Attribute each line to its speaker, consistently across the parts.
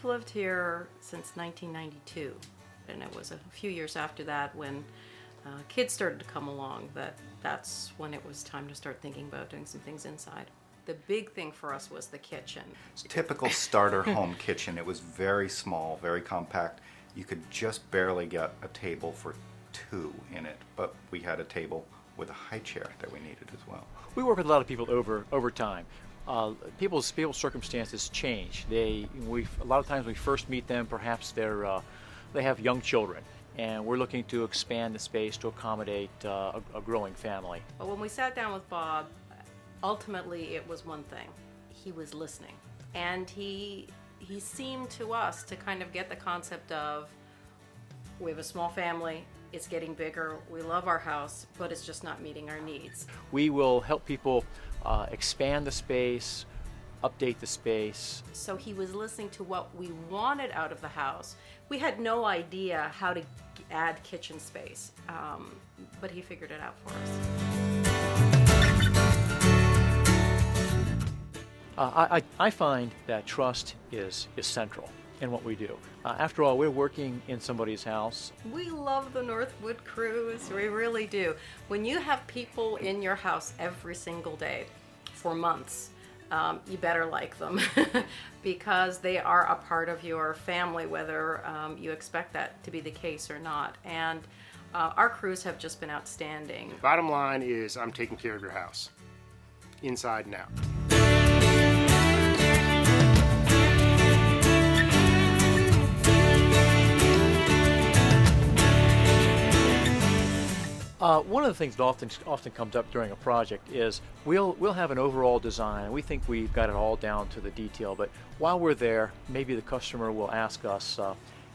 Speaker 1: We've lived here since 1992, and it was a few years after that when kids started to come along that's when it was time to start thinking about doing some things inside. The big thing for us was the kitchen.
Speaker 2: Typical starter home kitchen. It was very small, very compact. You could just barely get a table for two in it, but we had a table with a high chair that we needed as well.
Speaker 3: We work with a lot of people over time. People's circumstances change. A lot of times we first meet them, perhaps they have young children, and we're looking to expand the space to accommodate a growing family.
Speaker 1: But when we sat down with Bob, ultimately it was one thing. He was listening, and he seemed to us to kind of get the concept of, we have a small family, it's getting bigger, we love our house, but it's just not meeting our needs.
Speaker 3: We will help people expand the space, update the space.
Speaker 1: So he was listening to what we wanted out of the house. We had no idea how to add kitchen space, but he figured it out for us.
Speaker 3: I find that trust is central in what we do. After all, we're working in somebody's house.
Speaker 1: We love the Northwood Cruise, we really do. When you have people in your house every single day for months, you better like them because they are a part of your family, whether you expect that to be the case or not. And our crews have just been outstanding.
Speaker 4: Bottom line is, I'm taking care of your house, inside and out.
Speaker 3: One of the things that often comes up during a project is we'll have an overall design and we think we've got it all down to the detail, but while we're there, maybe the customer will ask us,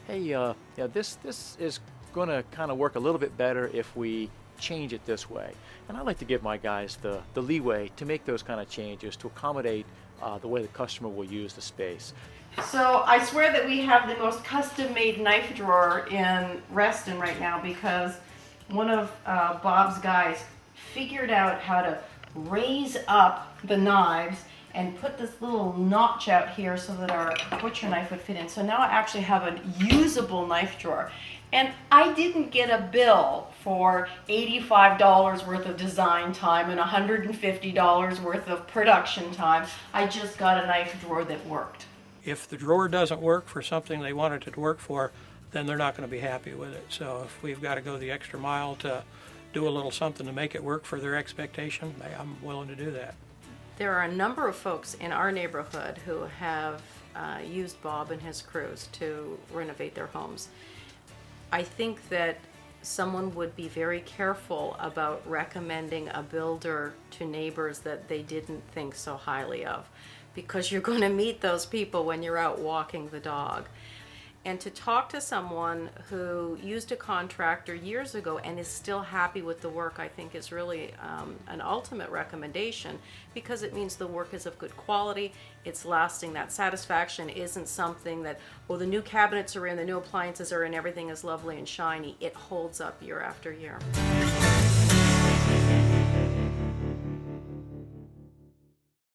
Speaker 3: hey, this is going to kind of work a little bit better if we change it this way. And I like to give my guys the leeway to make those kind of changes to accommodate the way the customer will use the space.
Speaker 1: So I swear that we have the most custom-made knife drawer in Reston right now because one of Bob's guys figured out how to raise up the knives and put this little notch out here so that our butcher knife would fit in. So now I actually have a usable knife drawer. And I didn't get a bill for $85 worth of design time and $150 worth of production time. I just got a knife drawer that worked.
Speaker 5: If the drawer doesn't work for something they wanted it to work for, then they're not going to be happy with it. So if we've got to go the extra mile to do a little something to make it work for their expectation, I'm willing to do that.
Speaker 1: There are a number of folks in our neighborhood who have used Bob and his crews to renovate their homes. I think that someone would be very careful about recommending a builder to neighbors that they didn't think so highly of, because you're going to meet those people when you're out walking the dog. And to talk to someone who used a contractor years ago and is still happy with the work, I think is really an ultimate recommendation, because it means the work is of good quality, it's lasting. That satisfaction isn't something that, well, the new cabinets are in, the new appliances are in, everything is lovely and shiny. It holds up year after year.